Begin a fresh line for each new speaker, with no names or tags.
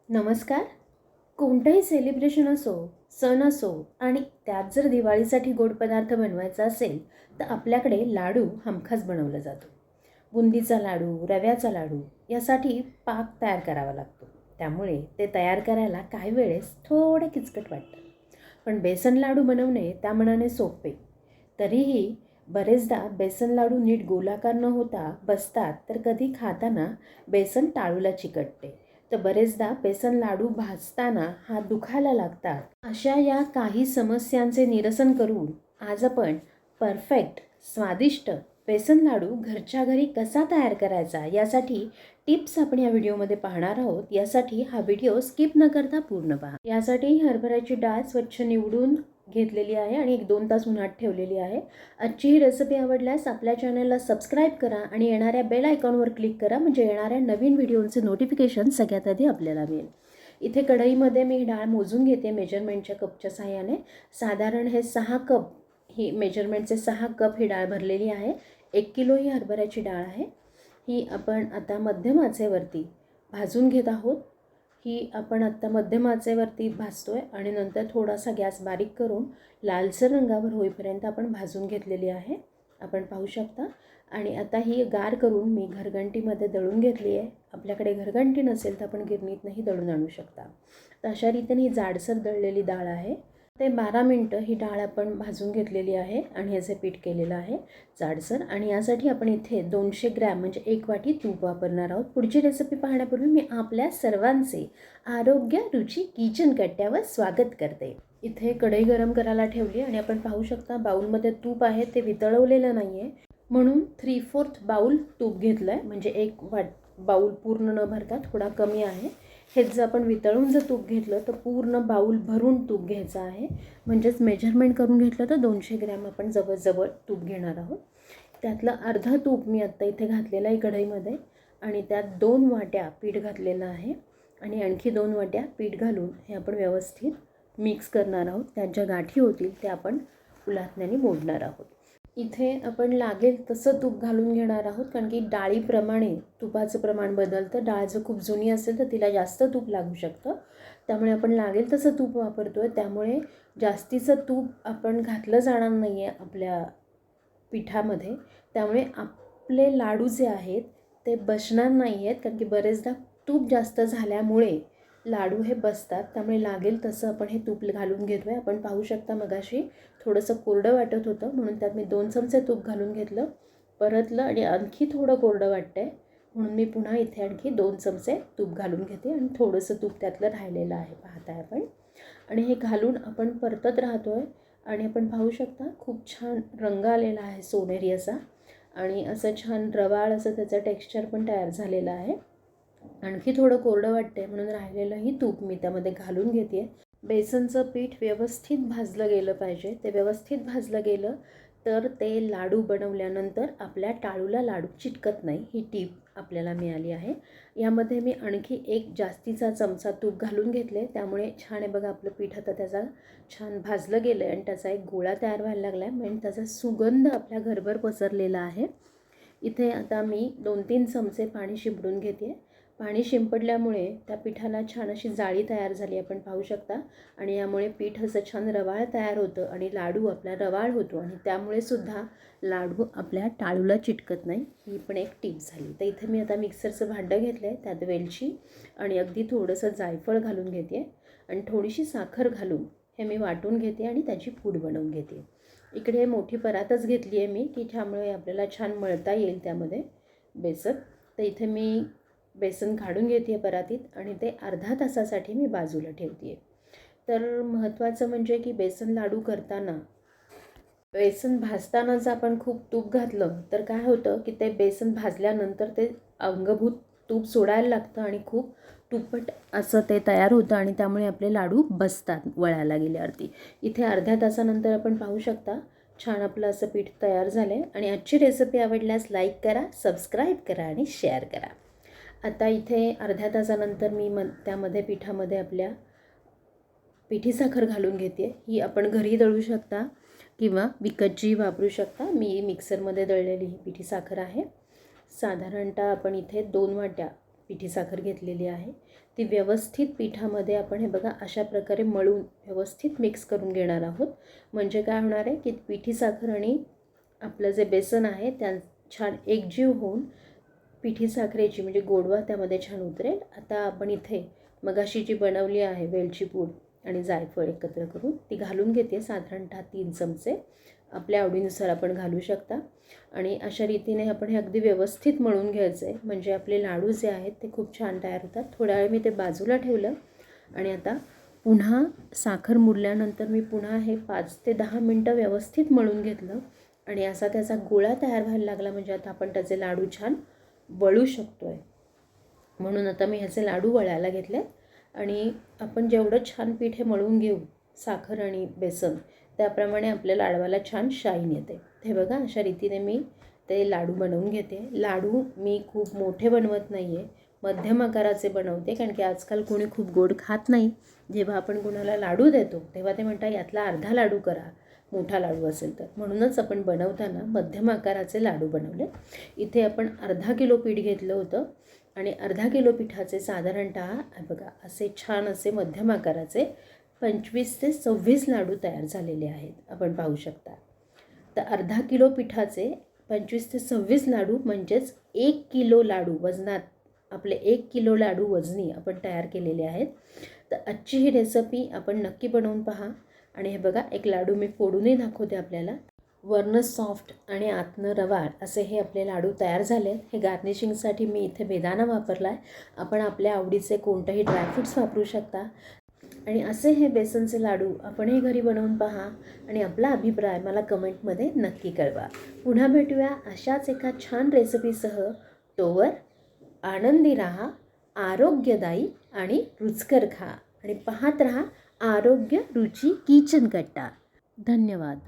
नमस्कार. कोणतंही सेलिब्रेशन असो, सण असो आणि त्यात जर दिवाळीसाठी गोड पदार्थ बनवायचा असेल तर आपल्याकडे लाडू हमखास बनवला जातो. बुंदीचा लाडू, रव्याचा लाडू यासाठी पाक तयार करावा लागतो. त्यामुळे ते तयार करायला काही वेळेस थोडे किचकट वाटतं. पण बेसन लाडू बनवणे त्या मानाने सोपे. तरीही बरेचदा बेसन लाडू नीट गोलाकार न होता बसतात, तर कधी खाताना बेसन टाळूला चिकटते, तर बरेचदा बेसन लाडू भाजताना हात दुखायला लागतात. अशा या काही समस्यांचे निरसन करून आज आपण परफेक्ट स्वादिष्ट बेसन लाडू घरच्या घरी कसा तयार करायचा यासाठी टिप्स आपण या व्हिडिओमध्ये पाहणार आहोत. यासाठी हा व्हिडिओ स्किप न करता पूर्ण पहा. यासाठी हरभऱ्याची डाळ स्वच्छ निवडून घेतलेली आहे आणि 1-2 तास उन्हात ठेवलेली आहे. आजची ही रेसिपी आवडल्यास आपल्या चॅनलला सबस्क्राईब करा आणि येणाऱ्या बेल आयकॉनवर क्लिक करा, म्हणजे येणाऱ्या नवीन व्हिडिओचे नोटिफिकेशन सगळ्यात आधी आपल्याला मिळेल. इथे कढईमध्ये मी डाळ मोजून घेते मेजरमेंटच्या कपच्या साहाय्याने. साधारण हे 6 कप, ही मेजरमेंटचे 6 कप ही डाळ भरलेली आहे. 1 किलो ही हरभऱ्याची डाळ आहे. ही आपण आता मध्यम आचेवरती भाजून घेत आहोत. ही आपण आत्ता मध्यम आचेवरती भाजतोय आणि नंतर थोडासा गॅस बारीक करून लालसर रंगावर होईपर्यंत आपण भाजून घेतलेली आहे, आपण पाहू शकता. आणि आता ही गार करून मी घरघंटीमध्ये दळून घेतली आहे. आपल्याकडे घरघंटी नसेल तर आपण गिरणीतनंही दळून आणू शकता. तर अशा रीतीने ही जाडसर दळलेली डाळ आहे. ते 12 मिनटं ही डाळ आपण भाजून घेतलेली आहे आणि याचे पीठ केलेलं आहे जाडसर. आणि यासाठी आपण इथे 200 ग्रॅम म्हणजे 1 वाटी तूप वापरणार आहोत. पुढची रेसिपी पाहण्यापूर्वी मी आपल्या सर्वांचे आरोग्य रुची किचन कट्ट्यावर स्वागत करते. इथे कढई गरम करायला ठेवली आणि आपण पाहू शकता बाउलमध्ये तूप आहे, ते वितळवलेलं नाही आहे, म्हणून 3/4 बाउल तूप घेतलं आहे. म्हणजे एक बाउल पूर्ण न भरता थोडा कमी आहे. हेच जर आपण वितळून जर तूप घेतलं तर पूर्ण बाउल भरून तूप घ्यायचं आहे. म्हणजेच मेजरमेंट करून घेतलं तर 200 ग्रॅम आपण जवळजवळ तूप घेणार आहोत. त्यातलं अर्धा तूप मी आत्ता इथे घातलेलं आहे कढईमध्ये आणि त्यात 2 वाट्या पीठ घातलेलं आहे आणि आणखी 2 वाट्या पीठ घालून हे आपण व्यवस्थित मिक्स करणार आहोत. त्यात ज्या गाठी होतील त्या आपण उलाटण्याने मोडणार आहोत. इथे आपण लागेल तसं तूप घालून घेणार आहोत, कारण की डाळीप्रमाणे तुपाचं प्रमाण बदलतं. डाळ जर खूप जुनी असेल तर तिला जास्त तूप लागू शकतं, त्यामुळे आपण लागेल तसं तूप वापरतो आहे. त्यामुळे जास्तीचं तूप आपण घातलं जाणार नाही आहे आपल्या पिठामध्ये. त्यामुळे आपले लाडू जे आहेत ते बसणार नाही आहेत, कारण की बरेचदा तूप जास्त झाल्यामुळे लाडू हे बसतात. त्यामुळे लागेल तसं आपण हे तूप घालून घेतो आहे. आपण पाहू शकता मगाशी थोडंसं कोरडं वाटत होतं, म्हणून त्यात मी 2 चमचे तूप घालून घेतलं, परतलं आणि आणखी थोडं कोरडं वाटतं आहे, म्हणून मी पुन्हा इथे आणखी 2 चमचे तूप घालून घेते आणि थोडंसं तूप त्यातलं राहिलेलं आहे, पाहताय आपण. आणि हे घालून आपण परतत राहतो आहे आणि आपण पाहू शकता खूप छान रंग आलेला आहे सोनेरी असा, आणि असं छान रवाळ असं त्याचं टेक्स्चर पण तयार झालेलं आहे. आणखी थोडं कोरडं वाटते म्हणून राहिलेलंही तूप मी त्यामध्ये घालून घेते. बेसनचं पीठ व्यवस्थित भाजलं गेलं पाहिजे. ते व्यवस्थित भाजलं गेलं तर ते लाडू बनवल्यानंतर आपल्या टाळूला लाडू चिटकत नाही. ही टीप आपल्याला मिळाली आहे. यामध्ये मी आणखी एक जास्तीचा चमचा तूप घालून घेतले, त्यामुळे छान आहे बघा आपलं पीठ आता त्याचा छान भाजलं गेलं आहे आणि त्याचा एक गोळा तयार व्हायला लागला आहे, म्हणजे त्याचा सुगंध आपल्या घरभर पसरलेला आहे. इथे आता मी 2-3 चमचे पाणी शिंपडून घेते. पाणी शिंपडल्यामुळे त्या पिठाला छान अशी जाळी तयार झाली आपण पाहू शकता, आणि यामुळे पीठ असं छान रवाळ तयार होतं आणि लाडू आपला रवाळ होतो, आणि त्यामुळे सुद्धा लाडू आपल्या टाळूला चिटकत नाही. ही पण एक टीप झाली. तर इथे मी आता मिक्सरचं भांडं घेतलं आहे, त्यात वेलची आणि अगदी थोडंसं जायफळ घालून घेते आणि थोडीशी साखर घालून हे मी वाटून घेते आणि त्याची पूड बनवून घेते. इकडे मोठी परातच घेतली आहे मी, की त्यामुळे आपल्याला छान मळता येईल त्यामध्ये बेसन. तर इथे मी बेसन काढून घेते आहे परातीत आणि ते अर्धा तासासाठी मी बाजूला ठेवते आहे. तर महत्त्वाचं म्हणजे की बेसन लाडू करताना बेसन भाजताना जर आपण खूप तूप घातलं तर काय होतं की ते बेसन भाजल्यानंतर ते अंगभूत तूप सोडायला लागतं आणि खूप तुपट असं ते तयार होतं आणि त्यामुळे आपले लाडू बसतात वळायला गेल्यावरती. इथे अर्ध्या तासानंतर आपण पाहू शकता छान आपलं असं पीठ तयार झालं आहे. आणि आजची रेसिपी आवडल्यास लाईक करा, सबस्क्राईब करा आणि शेअर करा. आता इथे अर्ध्या तासानंतर मी त्यामध्ये पिठामध्ये आपल्या पिठी साखर घालून घेते. ही आपण घरी दळू शकता किंवा विकतची वापरू शकता. मी मिक्सरमध्ये दळलेली ही पिठी साखर आहे. साधारणतः आपण इथे 2 वाट्या पिठी साखर घेतलेली आहे. ती व्यवस्थित पिठामध्ये आपण हे बघा अशा प्रकारे मळून व्यवस्थित मिक्स करून घेणार आहोत. म्हणजे काय होणार आहे की पिठी साखर आणि आपलं जे बेसन आहे त्या छान एकजीव होऊन पिठी साखरेची म्हणजे गोडवा त्यामध्ये छान उतरेल. आता आपण इथे मगाशी जी बनवली आहे वेलची पूड आणि जायफळ एकत्र करून ती घालून घेते. साधारणतः 3 चमचे आपल्या आवडीनुसार आपण घालू शकता. आणि अशा रीतीने आपण हे अगदी व्यवस्थित मळून घ्यायचं आहे. म्हणजे आपले लाडू जे आहेत ते खूप छान तयार होतात. थोड्या वेळ मी ते बाजूला ठेवलं आणि आता पुन्हा साखर मुरल्यानंतर मी पुन्हा हे 5 ते 10 मिनटं व्यवस्थित मळून घेतलं आणि असा त्याचा गोळा तयार व्हायला लागला. म्हणजे आता आपण त्याचे लाडू छान वळू शकतो आहे. म्हणून आता मी ह्याचे लाडू वळायला घेतले आणि आपण जेवढं छान पीठ हे मळून घेऊ साखर आणि बेसन त्याप्रमाणे आपल्या लाडवाला छान शाईन येते. हे बघा अशा रीतीने मी ते लाडू बनवून घेते. लाडू मी खूप मोठे बनवत नाही आहे, मध्यम आकाराचे बनवते. कारण की आजकाल कोणी खूप गोड खात नाही. जेव्हा आपण कोणाला लाडू देतो तेव्हा ते म्हणतात यातला अर्धा लाडू करा मोठा लाडू असेल तर. म्हणूनच आपण बनवताना मध्यम आकाराचे लाडू बनवले. इथे आपण अर्धा किलो पीठ घेतलं होतं आणि अर्धा किलो पिठाचे साधारणतः बघा असे छान असे मध्यम आकाराचे 25 ते 26 लाडू तयार झालेले आहेत. आपण पाहू शकता. तर अर्धा किलो पिठाचे 25 ते 26 लाडू म्हणजेच 1 किलो लाडू वजनात आपले 1 किलो लाडू वजनी आपण तयार केलेले आहेत. तर आजची ही रेसिपी आपण नक्की बनवून पहा. आणि हे बघा एक लाडू मी फोडूनही दाखवते आपल्याला. वरनं सॉफ्ट आणि आतनं रवाळ असे हे आपले लाडू तयार झाले. हे गार्निशिंगसाठी मी इथे बेदाणा वापरला आहे. आपण आपल्या आवडीचे कोणतेही ड्रायफ्रूट्स वापरू शकता. आणि असे हे बेसनचे लाडू आपणही घरी बनवून पहा आणि आपला अभिप्राय मला कमेंटमध्ये नक्की कळवा. पुन्हा भेटूया अशाच एका छान रेसिपीसह. तोवर आनंदी राहा, आरोग्यदायी आणि रुचकर खा आणि पाहत राहा आरोग्य रुची किचन कट्टा. धन्यवाद.